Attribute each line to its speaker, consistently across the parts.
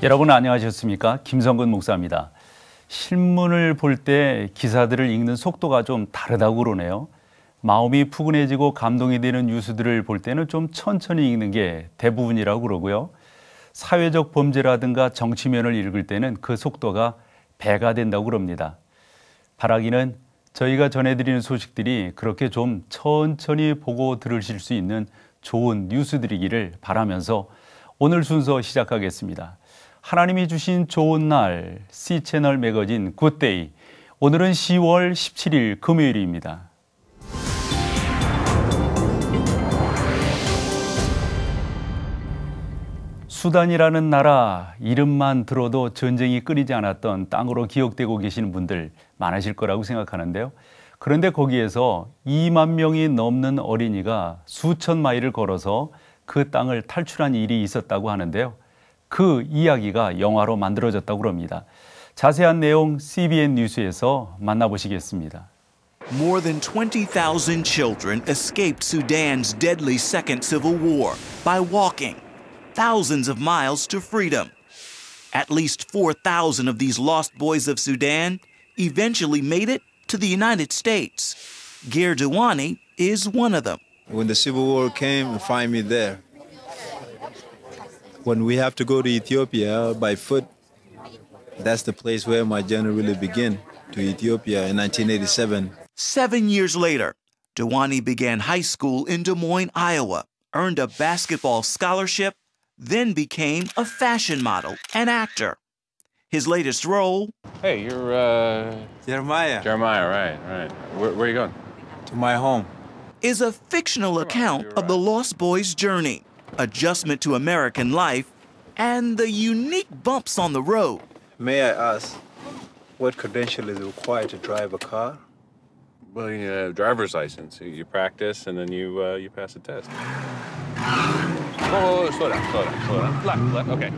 Speaker 1: 여러분 안녕하셨습니까? 김성근 목사입니다. 신문을 볼 때 기사들을 읽는 속도가 좀 다르다고 그러네요. 마음이 푸근해지고 감동이 되는 뉴스들을 볼 때는 좀 천천히 읽는 게 대부분이라고 그러고요. 사회적 범죄라든가 정치면을 읽을 때는 그 속도가 배가 된다고 그럽니다. 바라기는 저희가 전해드리는 소식들이 그렇게 좀 천천히 보고 들으실 수 있는 좋은 뉴스들이기를 바라면서 오늘 순서 시작하겠습니다. 하나님이 주신 좋은 날, C채널 매거진 굿데이. 오늘은 10월 17일 금요일입니다. 수단이라는 나라 이름만 들어도 전쟁이 끊이지 않았던 땅으로 기억되고 계시는 분들 많으실 거라고 생각하는데요. 그런데 거기에서 2만 명이 넘는 어린이가 수천 마일을 걸어서 그 땅을 탈출한 일이 있었다고 하는데요. 그 이야기가 영화로 만들어졌다고 합니다. 자세한 내용 CBN 뉴스에서 만나보시겠습니다.
Speaker 2: More than 20,000 children escaped Sudan's deadly second civil war by walking thousands of miles to freedom. At least 4,000 of these lost boys of Sudan eventually made it to the United States. Ger Dewani is one of them.
Speaker 3: When the civil war came, find me there. When we have to go to Ethiopia by foot, that's the place where my journey really began, to Ethiopia in 1987.
Speaker 2: 7 years later, Dewani began high school in Des Moines, Iowa, earned a basketball scholarship, then became a fashion model and actor. His latest role...
Speaker 4: Hey, you're,
Speaker 3: Jeremiah.
Speaker 4: Jeremiah, right. Where are you going?
Speaker 3: To my home.
Speaker 2: ...is a fictional account of the Lost Boys' journey, adjustment to American life, and the unique bumps on the road.
Speaker 3: May I ask, what credential is required to drive a car?
Speaker 4: Well, you have a driver's license. You practice, and then you pass the test. Whoa, slow down. Left. Okay,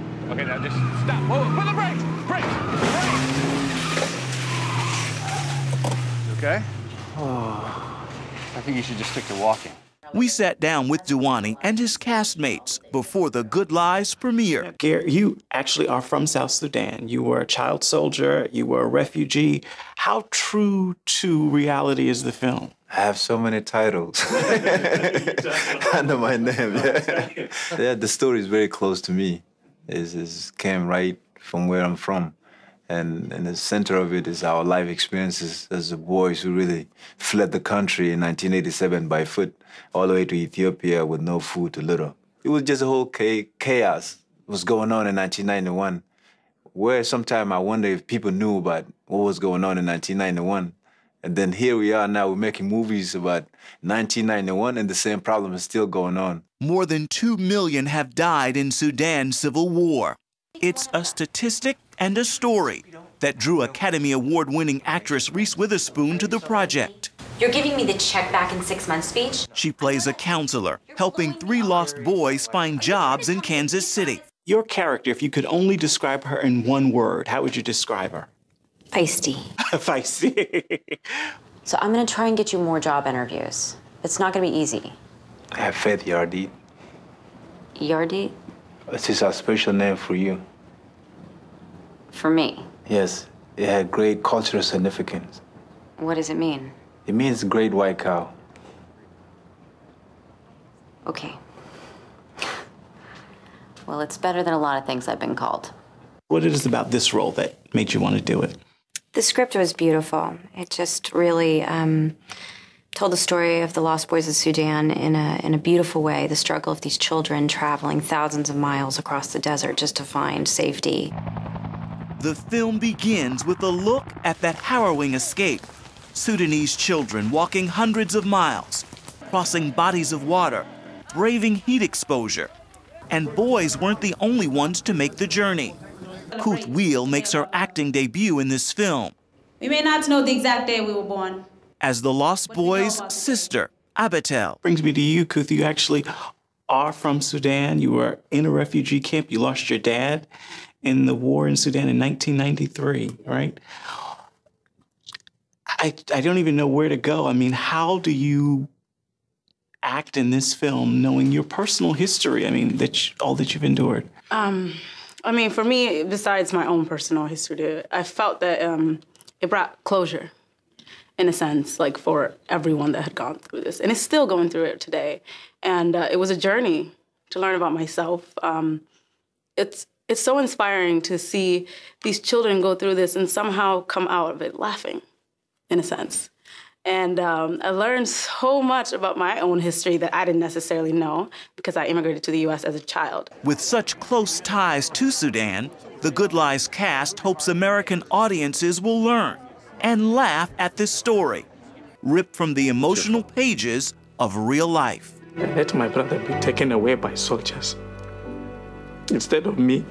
Speaker 4: now just stop. Whoa, put the brakes! Brakes! You okay? Oh, I think you should just stick to walking.
Speaker 2: We sat down with Dewani and his castmates before The Good Lies premiere.
Speaker 5: Ger, you actually are from South Sudan. You were a child soldier. You were a refugee. How true to reality is the film?
Speaker 3: I have so many titles under my name. Yeah, the story is very close to me. It came right from where I'm from. And in the center of it is our life experiences as the boys who really fled the country in 1987 by foot, all the way to Ethiopia with no food to little. It was just a whole chaos was going on in 1991, where sometimes I wonder if people knew about what was going on in 1991. And then here we are now, we're making movies about 1991 and the same problem is still going on.
Speaker 2: More than 2 million have died in Sudan's civil war. It's a statistic and a story that drew Academy Award-winning actress Reese Witherspoon to the project.
Speaker 6: You're giving me the check back in 6 months speech?
Speaker 2: She plays a counselor, helping 3 lost boys find jobs in Kansas City.
Speaker 5: Your character, if you could only describe her in one word, how would you describe her?
Speaker 6: Feisty.
Speaker 5: Feisty.
Speaker 6: So I'm going to try and get you more job interviews. It's not going to be easy.
Speaker 3: I have faith, Yardit.
Speaker 6: Yardit?
Speaker 3: This is a special name for you.
Speaker 6: For me?
Speaker 3: Yes, it had great cultural significance.
Speaker 6: What does it mean?
Speaker 3: It means great white cow.
Speaker 6: Okay. Well, it's better than a lot of things I've been called.
Speaker 5: What is it about this role that made you want to do it?
Speaker 6: The script was beautiful. It just really told the story of the Lost Boys of Sudan in a beautiful way, the struggle of these children traveling thousands of miles across the desert just to find safety.
Speaker 2: The film begins with a look at that harrowing escape. Sudanese children walking hundreds of miles, crossing bodies of water, braving heat exposure. And boys weren't the only ones to make the journey. Kuth Wheel makes her acting debut in this film.
Speaker 7: We may not know the exact day we were born.
Speaker 2: As the Lost Boys' sister, Abitel.
Speaker 5: Brings me to you, Kuth. You actually are from Sudan. You were in a refugee camp. You lost your dad in the war in Sudan in 1993, right? I don't even know where to go. I mean, how do you act in this film knowing your personal history? I mean, all that you've endured.
Speaker 8: I mean, for me, besides my own personal history, I felt that it brought closure, in a sense, like for everyone that had gone through this. And it's still going through it today. And it was a journey to learn about myself. It's so inspiring to see these children go through this and somehow come out of it laughing, in a sense. And I learned so much about my own history that I didn't necessarily know because I immigrated to the U.S. as a child.
Speaker 2: With such close ties to Sudan, the Good Lies cast hopes American audiences will learn and laugh at this story, ripped from the emotional pages of real life.
Speaker 5: I let my brother be taken away by soldiers instead of me.